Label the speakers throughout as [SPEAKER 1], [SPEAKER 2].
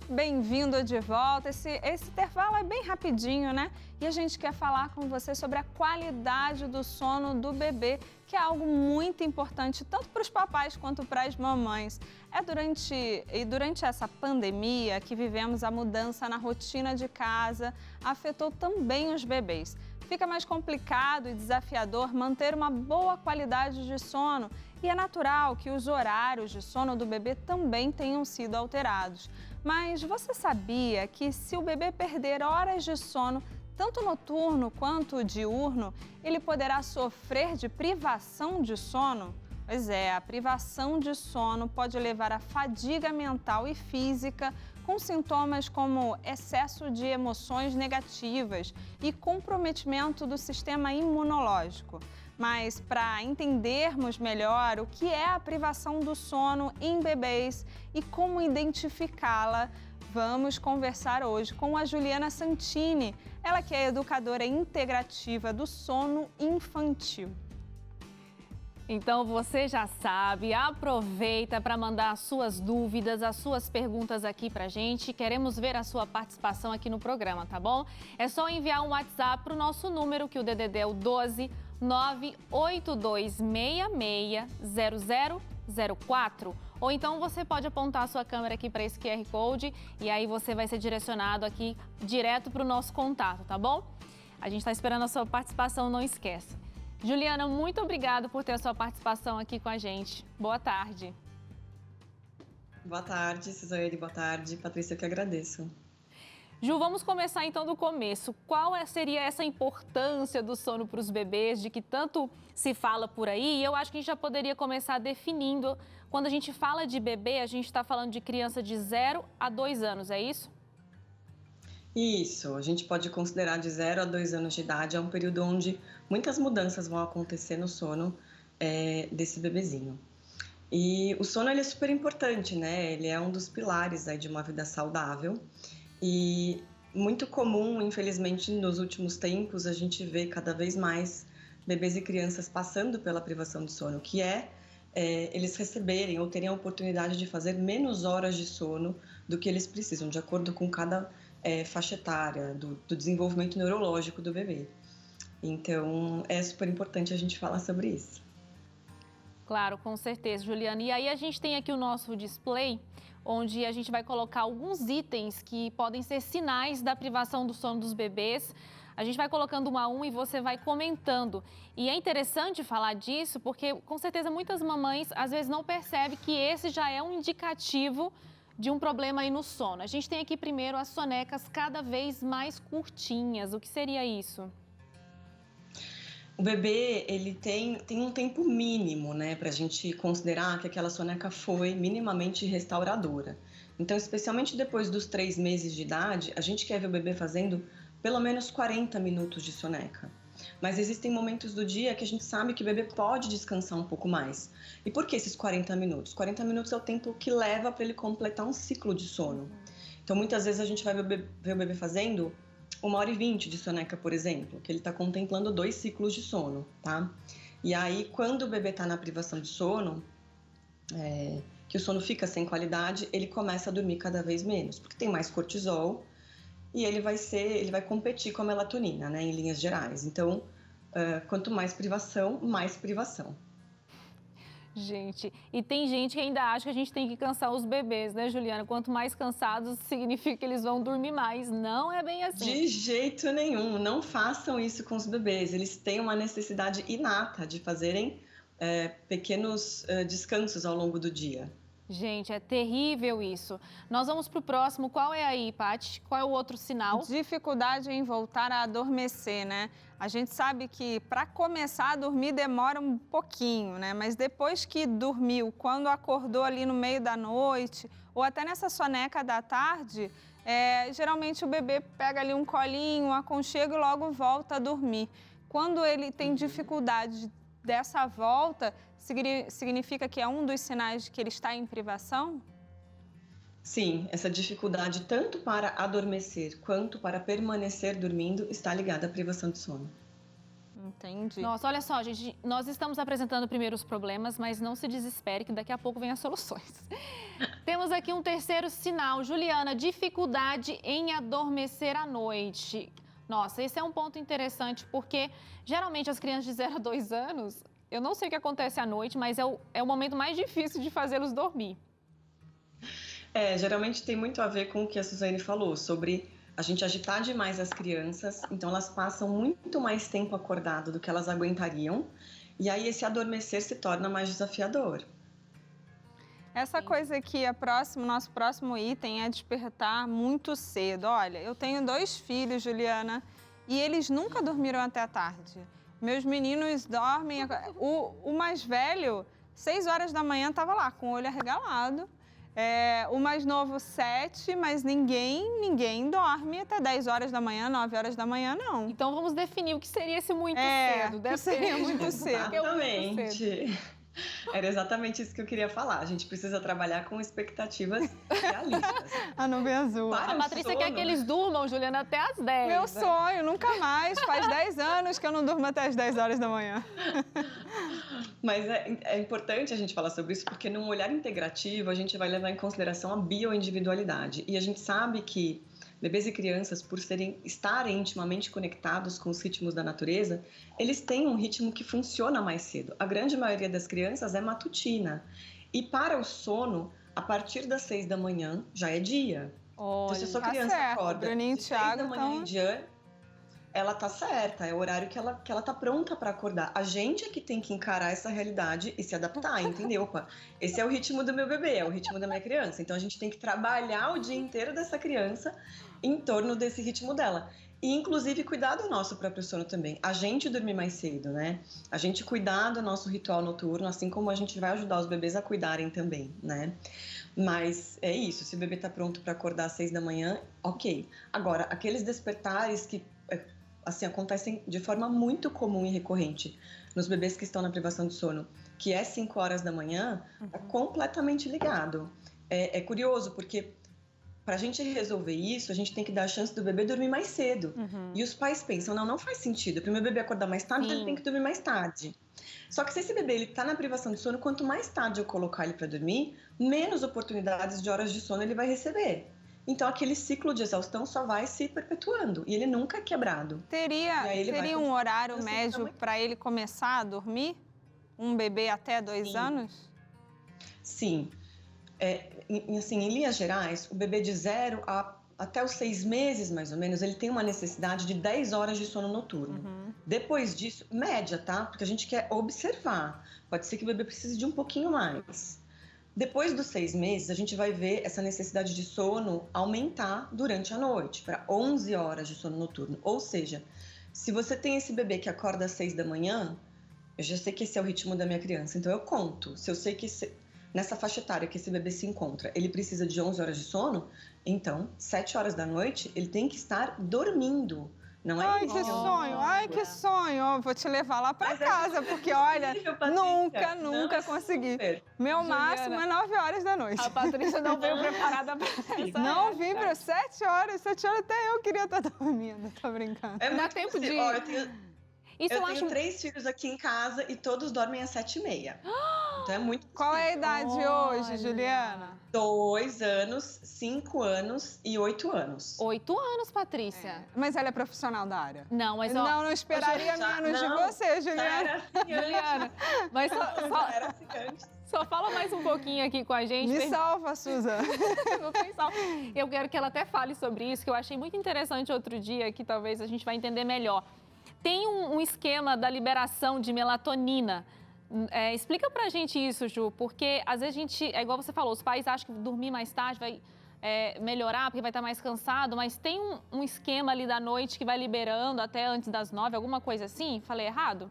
[SPEAKER 1] bem-vindo de volta. Esse intervalo é bem rapidinho, né? E a gente quer falar com você sobre a qualidade do sono do bebê, que é algo muito importante tanto para os papais quanto para as mamães. Durante essa pandemia que vivemos, a mudança na rotina de casa afetou também os bebês. Fica mais complicado e desafiador manter uma boa qualidade de sono e é natural que os horários de sono do bebê também tenham sido alterados. Mas você sabia que se o bebê perder horas de sono, tanto noturno quanto diurno, ele poderá sofrer de privação de sono? Pois é, a privação de sono pode levar a fadiga mental e física, com sintomas como excesso de emoções negativas e comprometimento do sistema imunológico. Mas para entendermos melhor o que é a privação do sono em bebês e como identificá-la, vamos conversar hoje com a Juliana Santini, ela que é educadora integrativa do sono infantil.
[SPEAKER 2] Então você já sabe, aproveita para mandar as suas dúvidas, as suas perguntas aqui pra gente. Queremos ver a sua participação aqui no programa, tá bom? É só enviar um WhatsApp pro nosso número, que o DDD é o 12 982660004. Ou então você pode apontar a sua câmera aqui para esse QR Code e aí você vai ser direcionado aqui direto para o nosso contato, tá bom? A gente está esperando a sua participação, não esqueça. Juliana, muito obrigada por ter a sua participação aqui com a gente. Boa tarde.
[SPEAKER 3] Boa tarde, Suzane. Boa tarde, Patrícia, eu que agradeço.
[SPEAKER 2] Ju, vamos começar então do começo. Qual seria essa importância do sono para os bebês, de que tanto se fala por aí? E eu acho que a gente já poderia começar definindo. Quando a gente fala de bebê, a gente está falando de criança de 0 a 2 anos, é isso?
[SPEAKER 3] Isso, a gente pode considerar de 0 a 2 anos de idade, é um período onde muitas mudanças vão acontecer no sono desse bebezinho. E o sono ele é super importante, né? Ele é um dos pilares aí, de uma vida saudável. E muito comum, infelizmente, nos últimos tempos, a gente vê cada vez mais bebês e crianças passando pela privação de sono, que eles receberem ou terem a oportunidade de fazer menos horas de sono do que eles precisam, de acordo com cada faixa etária do desenvolvimento neurológico do bebê. Então, é super importante a gente falar sobre isso.
[SPEAKER 2] Claro, com certeza, Juliana. E aí a gente tem aqui o nosso display, onde a gente vai colocar alguns itens que podem ser sinais da privação do sono dos bebês. A gente vai colocando um a um e você vai comentando. E é interessante falar disso porque, com certeza, muitas mamães às vezes não percebem que esse já é um indicativo de um problema aí no sono. A gente tem aqui primeiro as sonecas cada vez mais curtinhas. O que seria isso?
[SPEAKER 3] O bebê, ele tem um tempo mínimo, né, para a gente considerar que aquela soneca foi minimamente restauradora. Então, especialmente depois dos 3 meses de idade, a gente quer ver o bebê fazendo pelo menos 40 minutos de soneca. Mas existem momentos do dia que a gente sabe que o bebê pode descansar um pouco mais. E por que esses 40 minutos? 40 minutos é o tempo que leva para ele completar um ciclo de sono. Então, muitas vezes a gente vai ver o bebê fazendo 1h20 de soneca, por exemplo, que ele está contemplando 2 ciclos de sono, tá? E aí, quando o bebê está na privação de sono, que o sono fica sem qualidade, ele começa a dormir cada vez menos, porque tem mais cortisol e ele vai competir com a melatonina, né, em linhas gerais. Então, quanto mais privação, mais privação.
[SPEAKER 2] Gente, e tem gente que ainda acha que a gente tem que cansar os bebês, né, Juliana? Quanto mais cansados, significa que eles vão dormir mais. Não é bem assim.
[SPEAKER 3] De jeito nenhum, não façam isso com os bebês. Eles têm uma necessidade inata de fazerem pequenos descansos ao longo do dia.
[SPEAKER 2] Gente, é terrível isso. Nós vamos para o próximo. Qual é aí, Paty? Qual é o outro sinal?
[SPEAKER 1] Dificuldade em voltar a adormecer, né? A gente sabe que para começar a dormir demora um pouquinho, né? Mas depois que dormiu, quando acordou ali no meio da noite ou até nessa soneca da tarde, geralmente o bebê pega ali um colinho, um aconchego e logo volta a dormir. Quando ele tem dificuldade dessa volta, significa que é um dos sinais de que ele está em privação?
[SPEAKER 3] Sim, essa dificuldade tanto para adormecer quanto para permanecer dormindo está ligada à privação de sono.
[SPEAKER 1] Entendi.
[SPEAKER 2] Nossa, olha só, gente, nós estamos apresentando primeiro os problemas, mas não se desespere que daqui a pouco vem as soluções. Temos aqui um terceiro sinal. Juliana, dificuldade em adormecer à noite. Nossa, esse é um ponto interessante, porque geralmente as crianças de 0 a 2 anos, eu não sei o que acontece à noite, mas é o momento mais difícil de fazê-los dormir.
[SPEAKER 3] Geralmente tem muito a ver com o que a Suzane falou, sobre a gente agitar demais as crianças, então elas passam muito mais tempo acordado do que elas aguentariam, e aí esse adormecer se torna mais desafiador.
[SPEAKER 1] Essa coisa aqui, nosso próximo item é despertar muito cedo. Olha, eu tenho 2 filhos, Juliana, e eles nunca dormiram até a tarde. Meus meninos dormem... O mais velho, 6 horas da manhã, estava lá, com o olho arregalado. O mais novo, 7, mas ninguém dorme até 10 horas da manhã, 9 horas da manhã, não.
[SPEAKER 2] Então vamos definir o que seria esse muito cedo.
[SPEAKER 1] Deve ser muito cedo.
[SPEAKER 3] Exatamente. Era exatamente isso que eu queria falar. A gente precisa trabalhar com expectativas realistas.
[SPEAKER 1] A nuvem azul.
[SPEAKER 2] A Patrícia quer que eles durmam, Juliana, até às 10.
[SPEAKER 1] Meu sonho, nunca mais. Faz 10 anos que eu não durmo até as 10 horas da manhã.
[SPEAKER 3] Mas é importante a gente falar sobre isso, porque num olhar integrativo a gente vai levar em consideração a bioindividualidade. E a gente sabe que bebês e crianças, por estarem intimamente conectados com os ritmos da natureza, eles têm um ritmo que funciona mais cedo. A grande maioria das crianças é matutina. E para o sono, a partir das 6 da manhã já é dia.
[SPEAKER 2] Olha,
[SPEAKER 3] então, se a sua criança acorda
[SPEAKER 1] Bruninho e
[SPEAKER 3] 6 da manhã em diante, ela tá certa, é o horário que ela tá pronta para acordar. A gente é que tem que encarar essa realidade e se adaptar, entendeu? Opa, esse é o ritmo do meu bebê, é o ritmo da minha criança. Então a gente tem que trabalhar o dia inteiro dessa criança em torno desse ritmo dela. E, inclusive, cuidar do nosso próprio sono também. A gente dormir mais cedo, né? A gente cuidar do nosso ritual noturno, assim como a gente vai ajudar os bebês a cuidarem também, né? Mas é isso, se o bebê tá pronto para acordar às 6 da manhã, ok. Agora, aqueles despertares que assim, acontecem de forma muito comum e recorrente nos bebês que estão na privação de sono, que é 5 horas da manhã, é completamente ligado. É curioso, porque para a gente resolver isso, a gente tem que dar a chance do bebê dormir mais cedo. E os pais pensam, não faz sentido. Para o meu bebê acordar mais tarde, ele tem que dormir mais tarde. Só que se esse bebê está na privação de sono, quanto mais tarde eu colocar ele para dormir, menos oportunidades de horas de sono ele vai receber. Então, aquele ciclo de exaustão só vai se perpetuando e ele nunca é quebrado.
[SPEAKER 1] Teria um horário médio para ele começar a dormir? Um bebê até 2 anos?
[SPEAKER 3] Sim. Assim, em linhas gerais, o bebê de 0 até os 6 meses, mais ou menos, ele tem uma necessidade de 10 horas de sono noturno. Depois disso, média, tá? Porque a gente quer observar. Pode ser que o bebê precise de um pouquinho mais. Depois dos 6 meses, a gente vai ver essa necessidade de sono aumentar durante a noite, para 11 horas de sono noturno. Ou seja, se você tem esse bebê que acorda às 6 da manhã, eu já sei que esse é o ritmo da minha criança, então eu conto. Se eu sei que nessa faixa etária que esse bebê se encontra, ele precisa de 11 horas de sono, então, 7 horas da noite, ele tem que estar dormindo. Não é
[SPEAKER 1] Ai, que sonho! Ai, que sonho! Vou te levar lá para casa, porque, olha, nunca consegui. Meu máximo é 9 horas da noite.
[SPEAKER 2] A Patrícia não veio preparada para essa.
[SPEAKER 1] Não vim para 7 horas. 7 horas até eu queria estar dormindo. Tô brincando.
[SPEAKER 2] Dá tempo de...
[SPEAKER 3] Eu tenho 3 filhos aqui em casa e todos dormem às 7h30. Então é muito...
[SPEAKER 1] Qual é a idade hoje, Juliana?
[SPEAKER 3] 2 anos, 5 anos e 8 anos.
[SPEAKER 2] 8 anos, Patrícia.
[SPEAKER 1] Mas ela é profissional da área?
[SPEAKER 2] Não, mas...
[SPEAKER 1] Não esperaria menos de você, Juliana.
[SPEAKER 2] Juliana, mas só fala mais um pouquinho aqui com a gente.
[SPEAKER 1] Me salva, Suzana.
[SPEAKER 2] Eu quero que ela até fale sobre isso, que eu achei muito interessante outro dia, que talvez a gente vai entender melhor. Tem um esquema da liberação de melatonina. Explica pra gente isso, Ju, porque às vezes a gente, é igual você falou, os pais acham que dormir mais tarde vai melhorar, porque vai estar mais cansado, mas tem um esquema ali da noite que vai liberando até antes das 9, alguma coisa assim? Falei errado?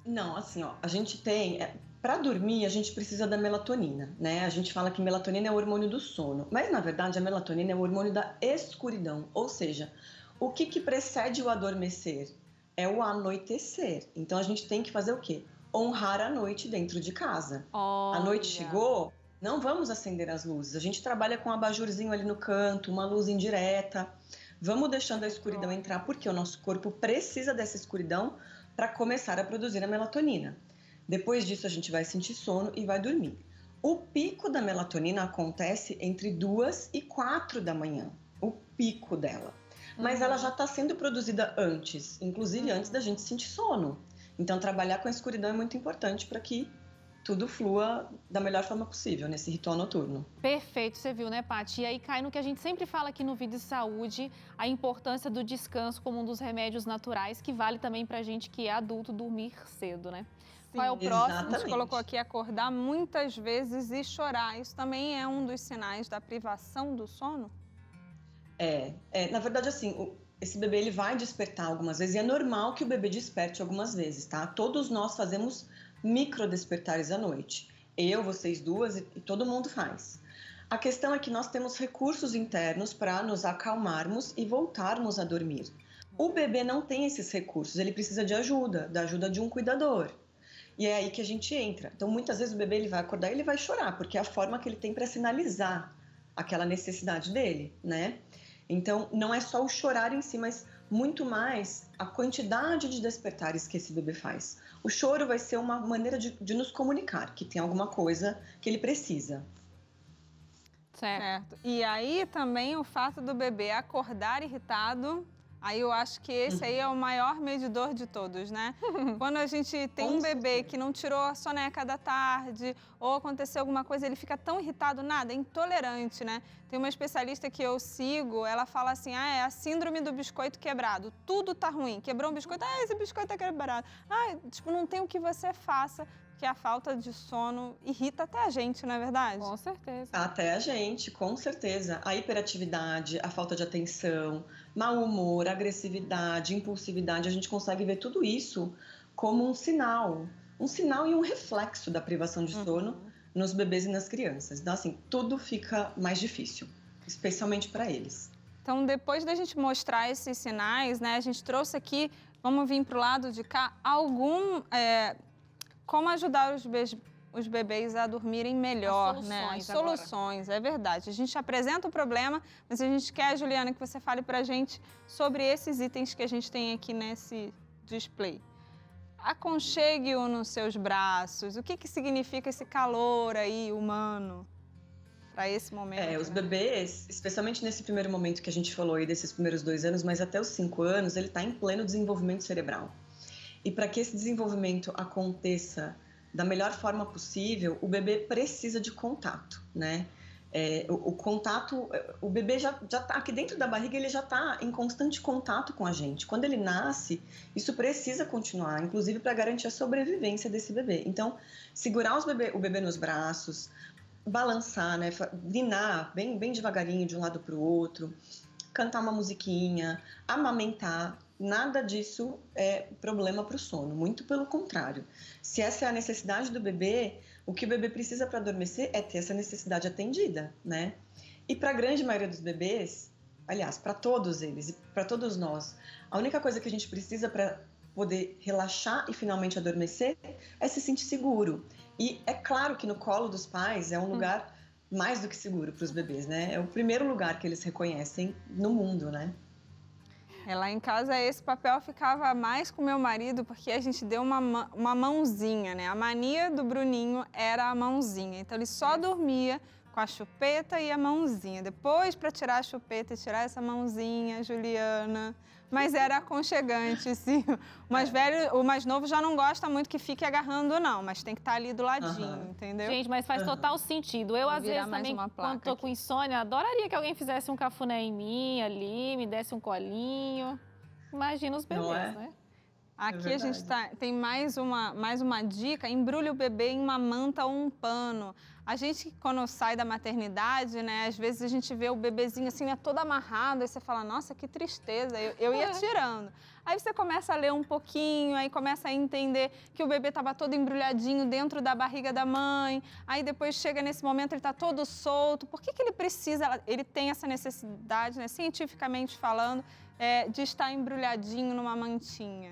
[SPEAKER 3] Não, assim, a gente tem... Para dormir, a gente precisa da melatonina, né? A gente fala que melatonina é o hormônio do sono, mas na verdade a melatonina é o hormônio da escuridão, ou seja... O que precede o adormecer? É o anoitecer. Então, a gente tem que fazer o quê? Honrar a noite dentro de casa. A noite chegou, não vamos acender as luzes. A gente trabalha com um abajurzinho ali no canto, uma luz indireta. Vamos deixando a escuridão entrar, porque o nosso corpo precisa dessa escuridão para começar a produzir a melatonina. Depois disso, a gente vai sentir sono e vai dormir. O pico da melatonina acontece entre 2 e 4 da manhã, o pico dela. Mas ela já está sendo produzida antes, inclusive antes da gente sentir sono. Então, trabalhar com a escuridão é muito importante para que tudo flua da melhor forma possível nesse ritual noturno.
[SPEAKER 2] Perfeito, você viu, né, Paty? E aí cai no que a gente sempre fala aqui no Vida e Saúde, a importância do descanso como um dos remédios naturais, que vale também pra gente que é adulto dormir cedo, né?
[SPEAKER 1] Qual é o próximo?
[SPEAKER 3] Exatamente.
[SPEAKER 1] A gente colocou aqui acordar muitas vezes e chorar. Isso também é um dos sinais da privação do sono?
[SPEAKER 3] Na verdade, assim, esse bebê ele vai despertar algumas vezes e é normal que o bebê desperte algumas vezes, tá? Todos nós fazemos microdespertares à noite. Eu, vocês duas e todo mundo faz. A questão é que nós temos recursos internos para nos acalmarmos e voltarmos a dormir. O bebê não tem esses recursos, ele precisa de ajuda, da ajuda de um cuidador. E é aí que a gente entra. Então, muitas vezes o bebê ele vai acordar e ele vai chorar, porque é a forma que ele tem para sinalizar aquela necessidade dele, né? Então, não é só o chorar em si, mas muito mais a quantidade de despertares que esse bebê faz. O choro vai ser uma maneira de nos comunicar que tem alguma coisa que ele precisa.
[SPEAKER 1] Certo. E aí também o fato do bebê acordar irritado, aí eu acho que esse aí é o maior medidor de todos, né? Quando a gente tem um bebê que não tirou a soneca da tarde ou aconteceu alguma coisa, ele fica tão irritado, nada, é intolerante, né? Tem uma especialista que eu sigo, ela fala assim, é a síndrome do biscoito quebrado, tudo tá ruim, quebrou um biscoito, esse biscoito tá quebrado. Tipo, não tem o que você faça, porque a falta de sono irrita até a gente, não é verdade?
[SPEAKER 2] Com certeza.
[SPEAKER 3] Até a gente, com certeza. A hiperatividade, a falta de atenção, mau humor, agressividade, impulsividade, a gente consegue ver tudo isso como um sinal e um reflexo da privação de sono nos bebês e nas crianças. Então, assim, tudo fica mais difícil, especialmente para eles.
[SPEAKER 1] Então, depois da gente mostrar esses sinais, né, a gente trouxe aqui, vamos vir para o lado de cá, como ajudar os bebês a dormirem melhor, né? As soluções, é verdade. A gente apresenta o problema, mas a gente quer, Juliana, que você fale pra gente sobre esses itens que a gente tem aqui nesse display. Aconchegue-o nos seus braços. O que significa esse calor aí humano para esse momento?
[SPEAKER 3] Os bebês, especialmente nesse primeiro momento que a gente falou aí, desses primeiros 2 anos, mas até os 5 anos, ele está em pleno desenvolvimento cerebral. E para que esse desenvolvimento aconteça da melhor forma possível, o bebê precisa de contato, né? O contato, o bebê já está aqui dentro da barriga, ele já está em constante contato com a gente. Quando ele nasce, isso precisa continuar, inclusive para garantir a sobrevivência desse bebê. Então, segurar o bebê nos braços, balançar, né? Ninar bem devagarinho de um lado para o outro, cantar uma musiquinha, amamentar. Nada disso é problema para o sono, muito pelo contrário. Se essa é a necessidade do bebê, o que o bebê precisa para adormecer é ter essa necessidade atendida, né? E para a grande maioria dos bebês, aliás, para todos eles e para todos nós, a única coisa que a gente precisa para poder relaxar e finalmente adormecer é se sentir seguro. E é claro que no colo dos pais é um lugar mais do que seguro para os bebês, né? É o primeiro lugar que eles reconhecem no mundo, né?
[SPEAKER 1] Lá em casa esse papel ficava mais com meu marido porque a gente deu uma mãozinha, né? A mania do Bruninho era a mãozinha. Então ele só dormia com a chupeta e a mãozinha. Depois, para tirar a chupeta e tirar essa mãozinha, Juliana. Mas era aconchegante, sim. O mais novo já não gosta muito que fique agarrando, não. Mas tem que estar ali do ladinho, entendeu?
[SPEAKER 2] Gente, mas faz total sentido. Eu, às vezes, também, quando tô com insônia, adoraria que alguém fizesse um cafuné em mim ali, me desse um colinho. Imagina os bebês, né?
[SPEAKER 1] Aqui a gente tem mais uma dica, embrulhe o bebê em uma manta ou um pano. A gente, quando sai da maternidade, né, às vezes a gente vê o bebezinho assim, né, todo amarrado, aí você fala, nossa, que tristeza, eu ia tirando. Aí você começa a ler um pouquinho, aí começa a entender que o bebê estava todo embrulhadinho dentro da barriga da mãe, aí depois chega nesse momento, ele está todo solto. Por que ele precisa, ele tem essa necessidade, né, cientificamente falando, de estar embrulhadinho numa mantinha?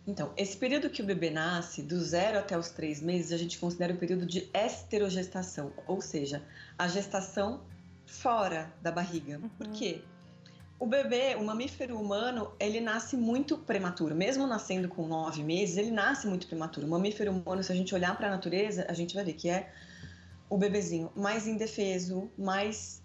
[SPEAKER 3] Então, esse período que o bebê nasce, do 0 até os 3 meses, a gente considera o período de esterogestação, ou seja, a gestação fora da barriga. Por quê? O bebê, o mamífero humano, ele nasce muito prematuro. Mesmo nascendo com 9 meses, ele nasce muito prematuro. O mamífero humano, se a gente olhar para a natureza, a gente vai ver que é o bebezinho mais indefeso, mais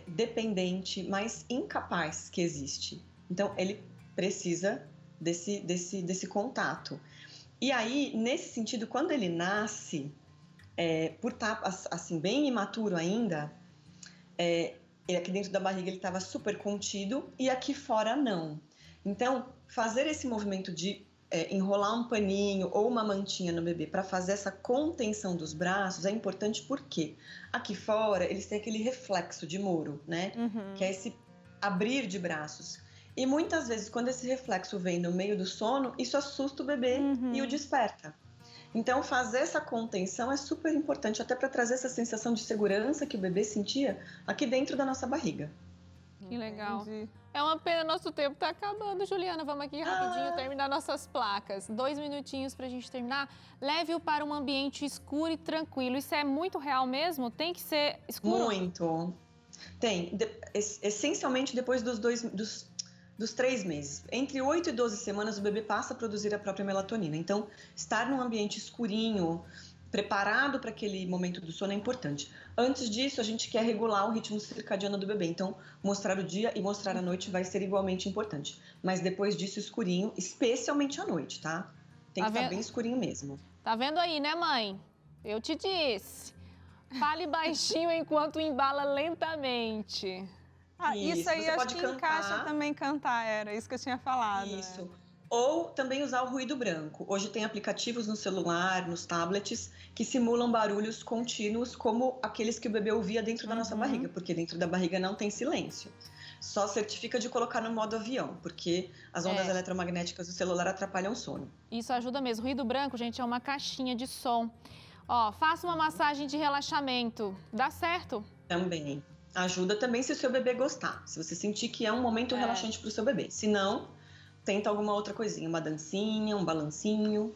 [SPEAKER 3] dependente, mais incapaz que existe. Então, ele precisa desse contato. E aí, nesse sentido, quando ele nasce, por estar assim, bem imaturo ainda, aqui dentro da barriga ele estava super contido e aqui fora não. Então, fazer esse movimento de enrolar um paninho ou uma mantinha no bebê para fazer essa contenção dos braços é importante porque aqui fora eles têm aquele reflexo de Moro, né?
[SPEAKER 1] Uhum.
[SPEAKER 3] Que é esse abrir de braços. E muitas vezes, quando esse reflexo vem no meio do sono, isso assusta o bebê e o desperta. Então, fazer essa contenção é super importante, até para trazer essa sensação de segurança que o bebê sentia aqui dentro da nossa barriga.
[SPEAKER 2] Que legal.
[SPEAKER 1] Entendi.
[SPEAKER 2] É uma pena, nosso tempo tá acabando, Juliana. Vamos aqui rapidinho terminar nossas placas. 2 minutinhos pra gente terminar. Leve-o para um ambiente escuro e tranquilo. Isso é muito real mesmo? Tem que ser escuro?
[SPEAKER 3] Muito. Tem. Essencialmente depois dos 3 meses. Entre 8 e 12 semanas, o bebê passa a produzir a própria melatonina. Então, estar num ambiente escurinho, preparado para aquele momento do sono é importante. Antes disso, a gente quer regular o ritmo circadiano do bebê. Então, mostrar o dia e mostrar a noite vai ser igualmente importante. Mas depois disso, escurinho, especialmente à noite, tá? Tem que estar bem escurinho mesmo.
[SPEAKER 2] Tá vendo aí, né, mãe? Eu te disse. Fale baixinho enquanto embala lentamente.
[SPEAKER 1] Isso aí acho que encaixa também cantar, era isso que eu tinha falado.
[SPEAKER 3] Isso. Ou também usar o ruído branco. Hoje tem aplicativos no celular, nos tablets, que simulam barulhos contínuos como aqueles que o bebê ouvia dentro da nossa barriga, porque dentro da barriga não tem silêncio. Só certifica de colocar no modo avião, porque as ondas eletromagnéticas do celular atrapalham o sono.
[SPEAKER 2] Isso ajuda mesmo. Ruído branco, gente, é uma caixinha de som. Ó, faça uma massagem de relaxamento. Dá certo?
[SPEAKER 3] Também. Ajuda também se o seu bebê gostar. Se você sentir que é um momento relaxante para o seu bebê. Se não, tenta alguma outra coisinha. Uma dancinha, um balancinho.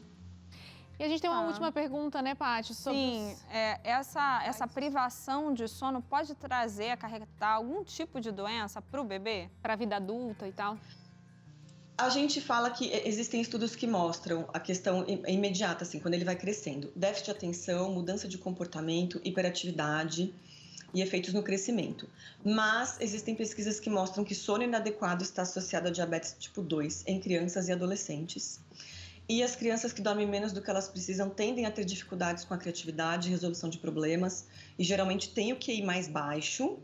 [SPEAKER 2] E a gente tem uma última pergunta, né, Paty?
[SPEAKER 1] Sim, essa privação de sono pode trazer, acarretar algum tipo de doença para o bebê?
[SPEAKER 2] Para a vida adulta e tal?
[SPEAKER 3] A gente fala que existem estudos que mostram a questão imediata, assim, quando ele vai crescendo. Déficit de atenção, mudança de comportamento, hiperatividade e efeitos no crescimento. Mas existem pesquisas que mostram que sono inadequado está associado a diabetes tipo 2 em crianças e adolescentes. E as crianças que dormem menos do que elas precisam tendem a ter dificuldades com a criatividade, resolução de problemas e geralmente têm o QI mais baixo.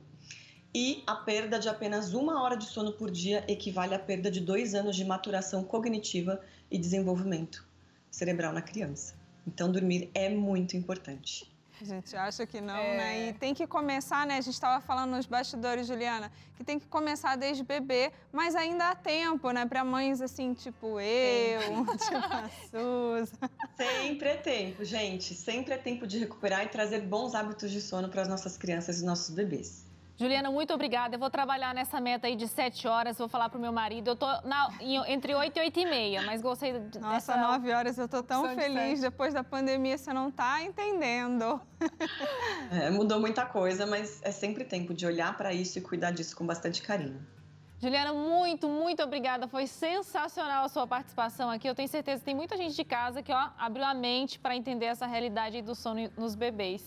[SPEAKER 3] E a perda de apenas 1 hora de sono por dia equivale à perda de 2 anos de maturação cognitiva e desenvolvimento cerebral na criança. Então, dormir é muito importante.
[SPEAKER 1] A gente acha que não, né? E tem que começar, né? A gente estava falando nos bastidores, Juliana, que tem que começar desde bebê, mas ainda há tempo, né? Para mães assim, tipo eu, tipo a Suza.
[SPEAKER 3] Sempre é tempo, gente. Sempre é tempo de recuperar e trazer bons hábitos de sono para as nossas crianças e nossos bebês.
[SPEAKER 2] Juliana, muito obrigada. Eu vou trabalhar nessa meta aí de 7 horas, vou falar pro meu marido. Eu tô entre 8 e 8h30, mas gostei dessa...
[SPEAKER 1] Nossa, 9 horas, eu tô tão feliz. Depois da pandemia, você não tá entendendo.
[SPEAKER 3] Mudou muita coisa, mas é sempre tempo de olhar para isso e cuidar disso com bastante carinho.
[SPEAKER 2] Juliana, muito, muito obrigada. Foi sensacional a sua participação aqui. Eu tenho certeza que tem muita gente de casa que abriu a mente para entender essa realidade do sono nos bebês.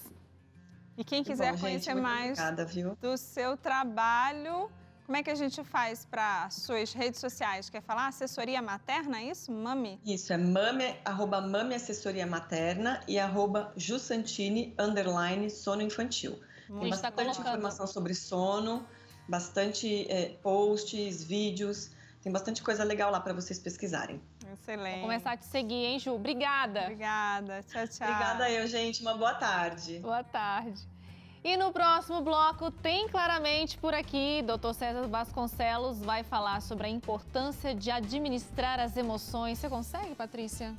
[SPEAKER 1] E quem quiser conhecer mais do seu trabalho, como é que a gente faz para suas redes sociais? Quer falar? Assessoria Materna, é isso? Mami?
[SPEAKER 3] Isso, é @mami assessoria materna e @jusantini _sono infantil. Tem bastante informação sobre sono, bastante posts, vídeos, tem bastante coisa legal lá para vocês pesquisarem.
[SPEAKER 1] Excelente.
[SPEAKER 2] Vou começar a te seguir, hein, Ju? Obrigada.
[SPEAKER 1] Obrigada. Tchau, tchau.
[SPEAKER 3] Obrigada eu, gente. Uma boa tarde.
[SPEAKER 2] Boa tarde. E no próximo bloco tem claramente por aqui, Dr. César Vasconcelos vai falar sobre a importância de administrar as emoções. Você consegue, Patrícia?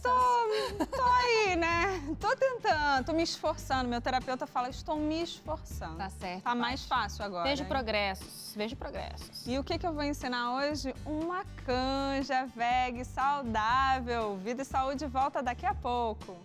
[SPEAKER 1] Tô aí, né? Tô tentando, tô me esforçando. Meu terapeuta fala, estou me esforçando.
[SPEAKER 2] Tá certo.
[SPEAKER 1] Tá mais fácil agora.
[SPEAKER 2] Vejo progressos, vejo progressos.
[SPEAKER 1] E o que eu vou ensinar hoje? Uma canja veg saudável. Vida e saúde volta daqui a pouco.